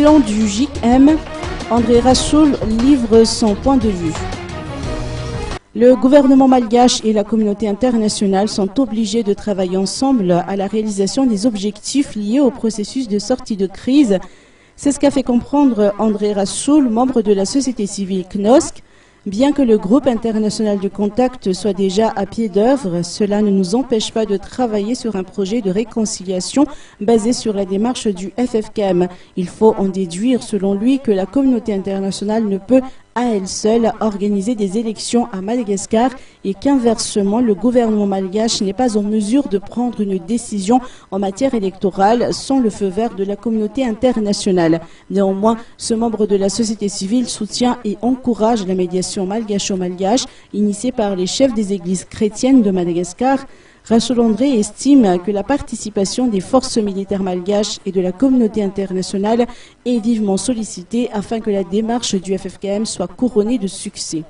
bilan du JICM, André Rassoul livre son point de vue. Le gouvernement malgache et la communauté internationale sont obligés de travailler ensemble à la réalisation des objectifs liés au processus de sortie de crise. C'est ce qu'a fait comprendre André Rassoul, membre de la société civile CNOSC. Bien que le groupe international de contact soit déjà à pied d'œuvre, cela ne nous empêche pas de travailler sur un projet de réconciliation basé sur la démarche du FFKM. Il faut en déduire, selon lui, que la communauté internationale ne peut à elle seule organiser des élections à Madagascar et qu'inversement, le gouvernement malgache n'est pas en mesure de prendre une décision en matière électorale sans le feu vert de la communauté internationale. Néanmoins, ce membre de la société civile soutient et encourage la médiation malgacho-malgache initiée par les chefs des églises chrétiennes de Madagascar. Rassoul André estime que la participation des forces militaires malgaches et de la communauté internationale est vivement sollicitée afin que la démarche du FFKM soit couronnée de succès.